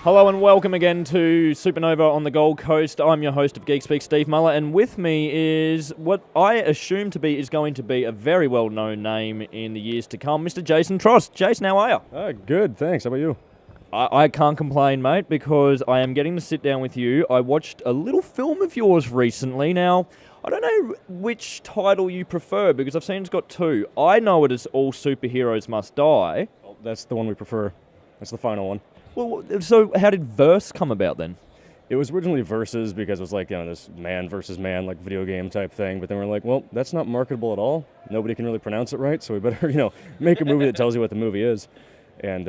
Hello and welcome again to Supanova on the Gold Coast. I'm your host of Geek Speak, Steve Muller, and with me is what I assume is going to be a very well-known name in the years to come, Mr. Jason Trost. Jason, how are you? Good, thanks. How about you? I can't complain, mate, because I am getting to sit down with you. I watched a little film of yours recently. Now, I don't know which title you prefer, because I've seen it's got two. I know it as All Superheroes Must Die. Well, that's the one we prefer. That's the final one. Well, so how did Verse come about then? It was originally Versus because it was like, this man versus man, like video game type thing. But then we're like, well, that's not marketable at all. Nobody can really pronounce it right, so we better, make a movie that tells you what the movie is. And,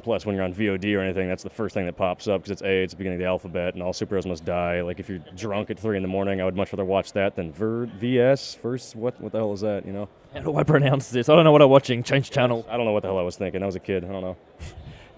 plus when you're on VOD or anything, that's the first thing that pops up because it's the beginning of the alphabet, and All Superheroes Must Die. Like, if you're drunk at 3 in the morning, I would much rather watch that than VS, First, what the hell is that, How do I pronounce this? I don't know what I'm watching. Change channel. I don't know what the hell I was thinking. I was a kid. I don't know.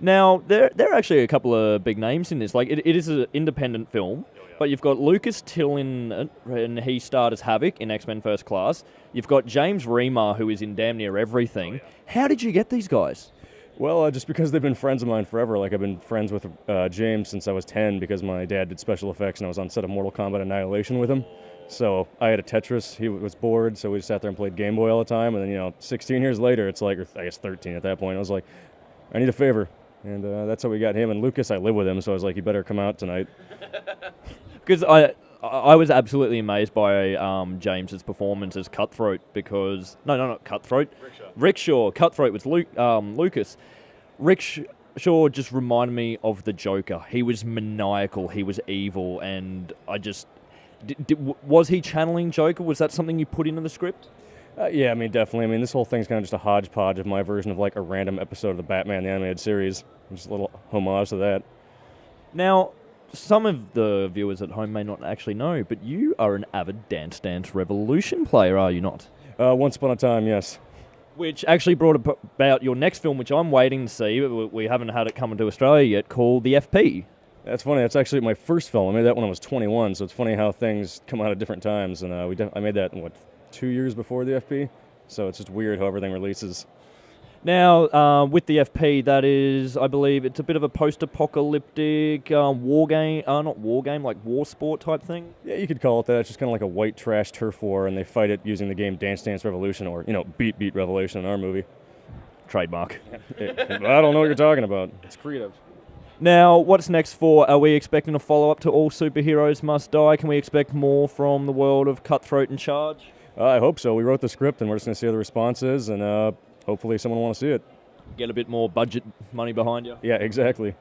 Now, there are actually a couple of big names in this. Like, it is an independent film, but you've got Lucas Till in it, and he starred as Havoc in X-Men First Class. You've got James Remar, who is in damn near everything. How did you get these guys? Well, just because they've been friends of mine forever. Like, I've been friends with James since I was 10 because my dad did special effects and I was on set of Mortal Kombat Annihilation with him. So I had a Tetris. He was bored, so we just sat there and played Game Boy all the time. And then, 16 years later, it's like, or I guess 13 at that point, I was like, I need a favor. And that's how we got him. And Lucas, I live with him, so I was like, you better come out tonight. Because I was absolutely amazed by James's performance as Cutthroat because... No, not Cutthroat. Rickshaw. Cutthroat was Lucas. Rickshaw just reminded me of the Joker. He was maniacal, he was evil, and I just... was he channeling Joker? Was that something you put into the script? Yeah, definitely. This whole thing's kind of just a hodgepodge of my version of like a random episode of the Batman the Animated Series. Just a little homage to that. Now, some of the viewers at home may not actually know, but you are an avid Dance Dance Revolution player, are you not? Once upon a time, yes. Which actually brought about your next film, which I'm waiting to see. We haven't had it come into Australia yet, called The FP. That's funny. That's actually my first film. I made that when I was 21, so it's funny how things come out at different times. And I made that in, 2 years before the FP, so it's just weird how everything releases. Now, with the FP, that is, I believe, it's a bit of a post-apocalyptic war sport type thing? Yeah, you could call it that. It's just kind of like a white trash turf war, and they fight it using the game Dance Dance Revolution, or, Beat Revolution in our movie. Trademark. I don't know what you're talking about. It's creative. Now, what's next for? Are we expecting a follow-up to All Superheroes Must Die? Can we expect more from the world of Cutthroat and Charge? I hope so. We wrote the script, and we're just going to see how the response is, and hopefully someone will want to see it. Get a bit more budget money behind you. Yeah, exactly.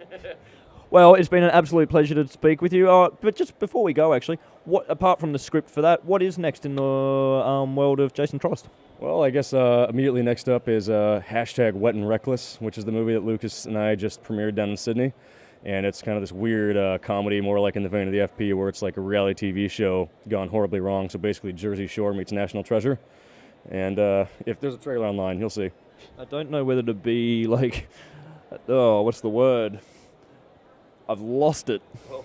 Well, it's been an absolute pleasure to speak with you. But just before we go, actually, apart from the script for that, what is next in the world of Jason Trost? Well, I guess immediately next up is hashtag Wet and Reckless, which is the movie that Lucas and I just premiered down in Sydney. And it's kind of this weird comedy, more like in the vein of the FP, where it's like a reality TV show gone horribly wrong. So basically Jersey Shore meets National Treasure. And if there's a trailer online, you'll see. I don't know whether to be like, what's the word? I've lost it. Well,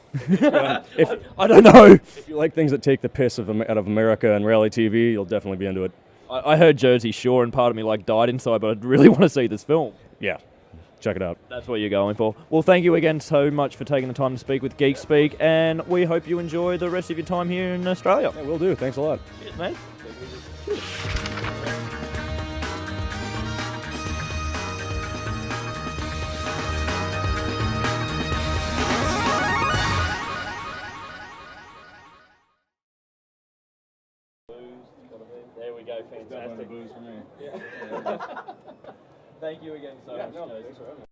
I don't know. If you like things that take the piss out of America and reality TV, you'll definitely be into it. I heard Jersey Shore and part of me died inside, but I really want to see this film. Yeah. Check it out. That's what you're going for. Well, thank you again so much for taking the time to speak with Geek Speak, and we hope you enjoy the rest of your time here in Australia. Yeah, will do. Thanks a lot. Cheers, man. There we go. Fantastic. Booze for me. Yeah. Thank you again so much. Thanks for having me.